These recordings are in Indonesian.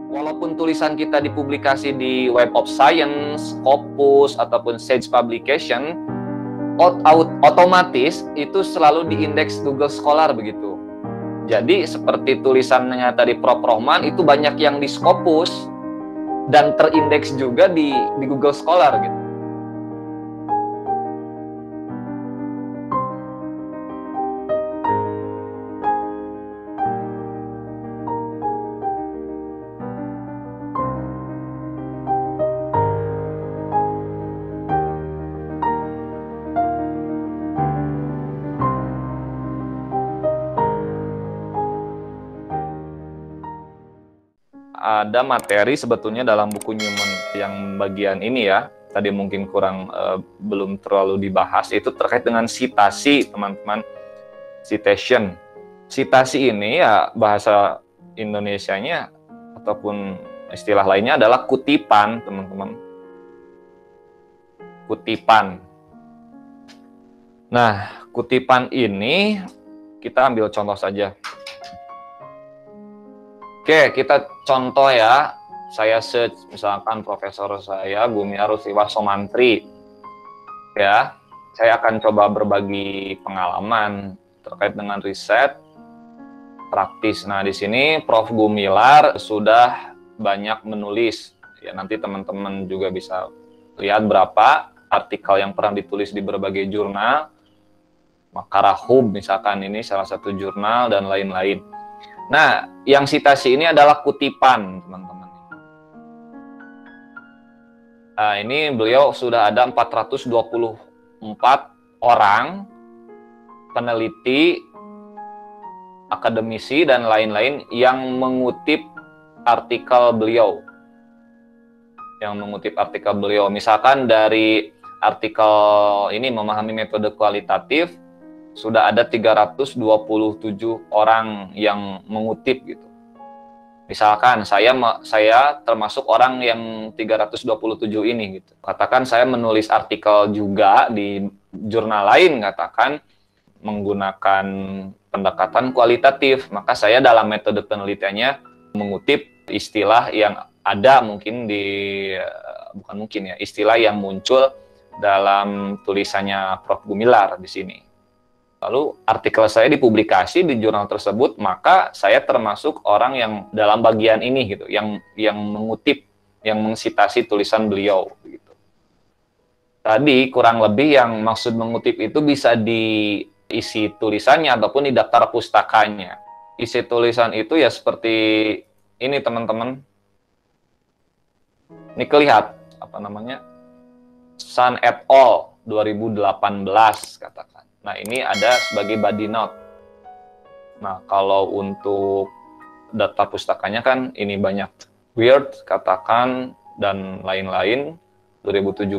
Walaupun tulisan kita dipublikasi di Web of Science, Scopus, ataupun Sage Publication, otomatis itu selalu diindeks Google Scholar begitu. Jadi seperti tulisannya tadi Prof. Rohman itu banyak yang di Scopus dan terindeks juga di Google Scholar gitu. Ada materi sebetulnya dalam buku Newman yang bagian ini ya, tadi mungkin belum terlalu dibahas, itu terkait dengan citasi, teman-teman. Citation. Citasi ini ya bahasa Indonesianya ataupun istilah lainnya adalah kutipan, teman-teman. Kutipan. Nah, kutipan ini kita ambil contoh saja. Oke, kita contoh ya. Saya search misalkan profesor saya Gumilar Rustiwa Somantri. Ya, saya akan coba berbagi pengalaman terkait dengan riset praktis. Nah, di sini Prof. Gumilar sudah banyak menulis. Ya, nanti teman-teman juga bisa lihat berapa artikel yang pernah ditulis di berbagai jurnal. Makara Hub misalkan ini salah satu jurnal dan lain-lain. Nah, yang citasi ini adalah kutipan, teman-teman. Nah, ini beliau sudah ada 424 orang peneliti, akademisi, dan lain-lain yang mengutip artikel beliau. Misalkan dari artikel ini memahami metode kualitatif, sudah ada 327 orang yang mengutip gitu. Misalkan saya termasuk orang yang 327 ini gitu. Katakan saya menulis artikel juga di jurnal lain, katakan menggunakan pendekatan kualitatif, maka saya dalam metode penelitiannya mengutip istilah yang ada istilah yang muncul dalam tulisannya Prof. Gumilar di sini. Lalu artikel saya dipublikasi di jurnal tersebut, maka saya termasuk orang yang dalam bagian ini gitu, yang mengutip, yang mensitasi tulisan beliau gitu. Tadi kurang lebih yang maksud mengutip itu bisa diisi tulisannya ataupun di daftar pustakanya. Isi tulisan itu ya seperti ini, teman-teman. Ini kelihat Sun et al. 2018 katakan. Nah, ini ada sebagai body note. Nah, kalau untuk data pustakanya kan ini banyak. Weird, katakan, dan lain-lain. 2017,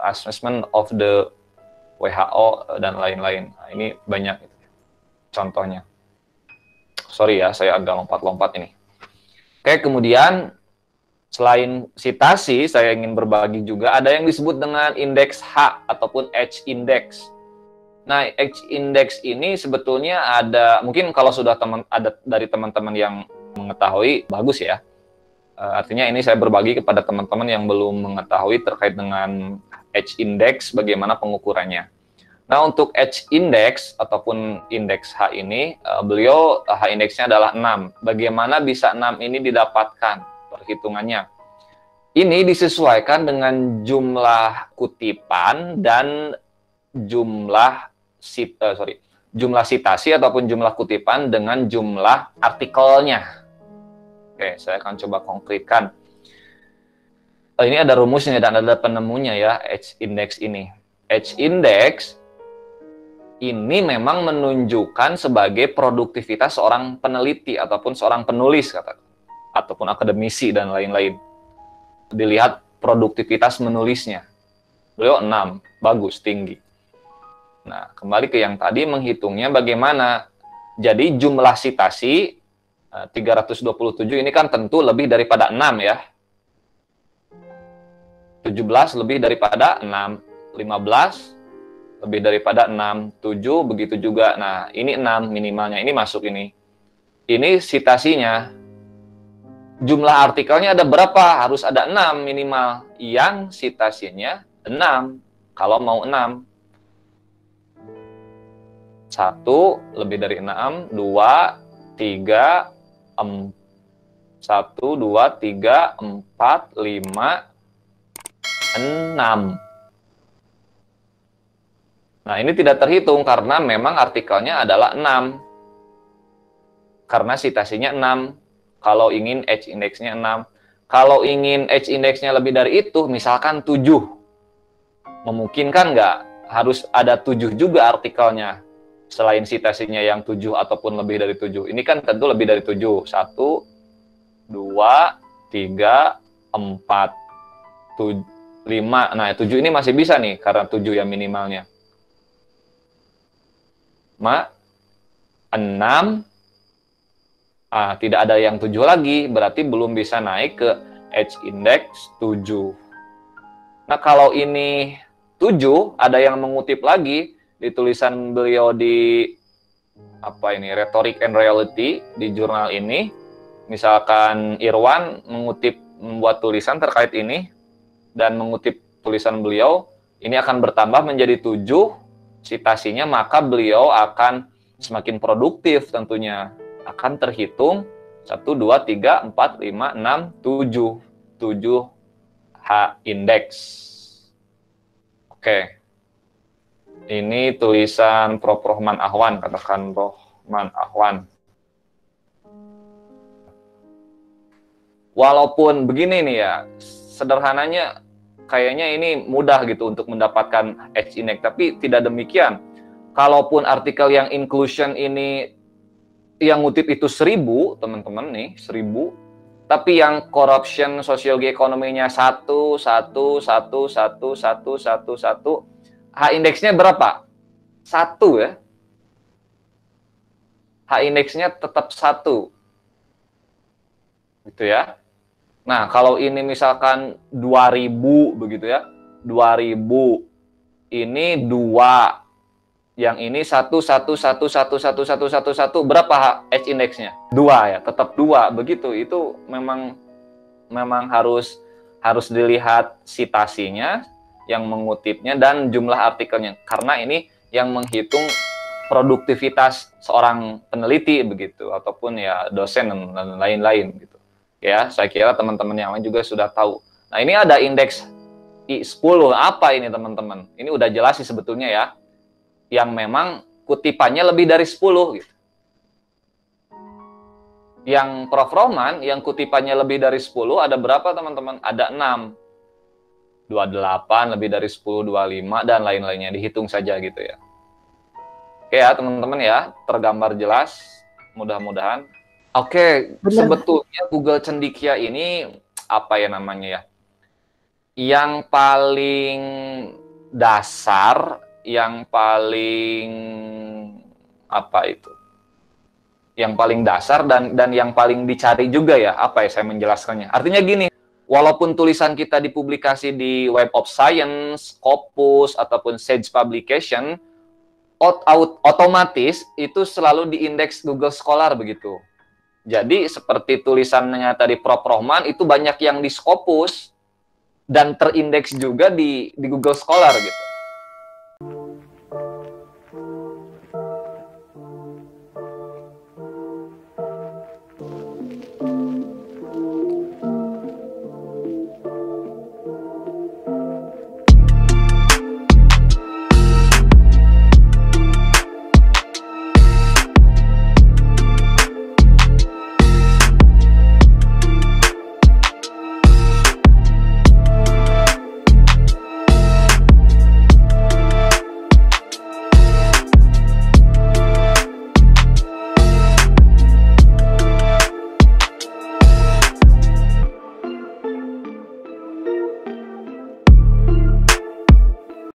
Assessment of the WHO, dan lain-lain. Nah, ini banyak contohnya. Sorry ya, saya agak lompat-lompat ini. Oke, kemudian selain citasi, saya ingin berbagi juga ada yang disebut dengan indeks H ataupun H-index. Nah, H-index ini sebetulnya ada, mungkin kalau sudah ada dari teman-teman yang mengetahui, bagus ya. Artinya ini saya berbagi kepada teman-teman yang belum mengetahui terkait dengan H-index, bagaimana pengukurannya. Nah, untuk H-index ataupun indeks H ini, beliau H-indeksnya adalah 6. Bagaimana bisa 6 ini didapatkan perhitungannya? Ini disesuaikan dengan jumlah kutipan dan jumlah citasi ataupun jumlah kutipan dengan jumlah artikelnya. Oke, saya akan coba konkretkan. Ini ada rumusnya dan ada penemunya ya, H-index ini. H-index ini memang menunjukkan sebagai produktivitas seorang peneliti ataupun seorang penulis, ataupun akademisi dan lain-lain. Dilihat produktivitas menulisnya. Beliau 6, bagus, tinggi. Nah, kembali ke yang tadi, menghitungnya bagaimana. Jadi jumlah citasi 327 ini kan tentu lebih daripada 6 ya. 17 lebih daripada 6, 15 lebih daripada 6, 7 begitu juga. Nah, ini 6 minimalnya, ini masuk ini. Ini citasinya. Jumlah artikelnya ada berapa? Harus ada 6 minimal. Yang citasinya 6. Kalau mau 6. 1 lebih dari 6, 2, 3, 1, 2, 3, 4, 5, 6. Nah, ini tidak terhitung karena memang artikelnya adalah 6. Karena citasinya 6. Kalau ingin H indeksnya 6. Kalau ingin H indeksnya lebih dari itu, misalkan 7. Memungkinkan nggak? Harus ada 7 juga artikelnya. Selain citasinya yang 7 ataupun lebih dari 7. Ini kan tentu lebih dari 7. 1, 2, 3, 4, 5. Nah, 7 ini masih bisa nih, karena 7 yang minimalnya. 6. Tidak ada yang 7 lagi, berarti belum bisa naik ke H index 7. Nah, kalau ini 7, ada yang mengutip lagi di tulisan beliau di Rhetoric and Reality di jurnal ini. Misalkan Irwan membuat tulisan terkait ini dan mengutip tulisan beliau, ini akan bertambah menjadi 7 citasinya, maka beliau akan semakin produktif tentunya. Akan terhitung 1, 2, 3, 4, 5, 6, 7. 7 H index. Oke. Ini tulisan Prof. Rohman Ahwan, katakan Rohman Ahwan. Walaupun begini nih ya, sederhananya kayaknya ini mudah gitu untuk mendapatkan H index, tapi tidak demikian. Kalaupun artikel yang inclusion ini yang ngutip itu 1000, teman-teman nih, 1000, tapi yang corruption sosiogi ekonominya 1, 1, 1, 1, 1, 1, 1, H indeksnya berapa? 1 ya. H indeksnya tetap 1. Gitu ya. Nah, kalau ini misalkan 2000 begitu ya. 2000 ini 2. Yang ini 1, 1, 1, 1, 1, 1, 1, 1. Berapa H indeksnya? 2 ya, tetap 2. Begitu. Itu memang harus dilihat citasinya, yang mengutipnya, dan jumlah artikelnya. Karena ini yang menghitung produktivitas seorang peneliti begitu, ataupun ya dosen dan lain-lain gitu. Ya, saya kira teman-teman yang lain juga sudah tahu. Nah, ini ada indeks I10. Apa ini, teman-teman? Ini udah jelas sih sebetulnya ya. Yang memang kutipannya lebih dari 10 gitu. Yang Prof. Rohman yang kutipannya lebih dari 10 ada berapa, teman-teman? Ada 6. 28 lebih dari 10, 25 dan lain-lainnya, dihitung saja gitu ya. Oke ya, teman-teman ya, tergambar jelas mudah-mudahan. Oke, sebetulnya Google Cendekia ini apa ya namanya ya? Yang paling dasar, yang paling yang paling dasar dan yang paling dicari juga ya, saya menjelaskannya. Artinya gini, walaupun tulisan kita dipublikasi di Web of Science, Scopus, ataupun Sage Publication, otomatis itu selalu diindeks Google Scholar begitu. Jadi seperti tulisannya tadi Prof. Rohman, itu banyak yang di Scopus dan terindeks juga di Google Scholar gitu.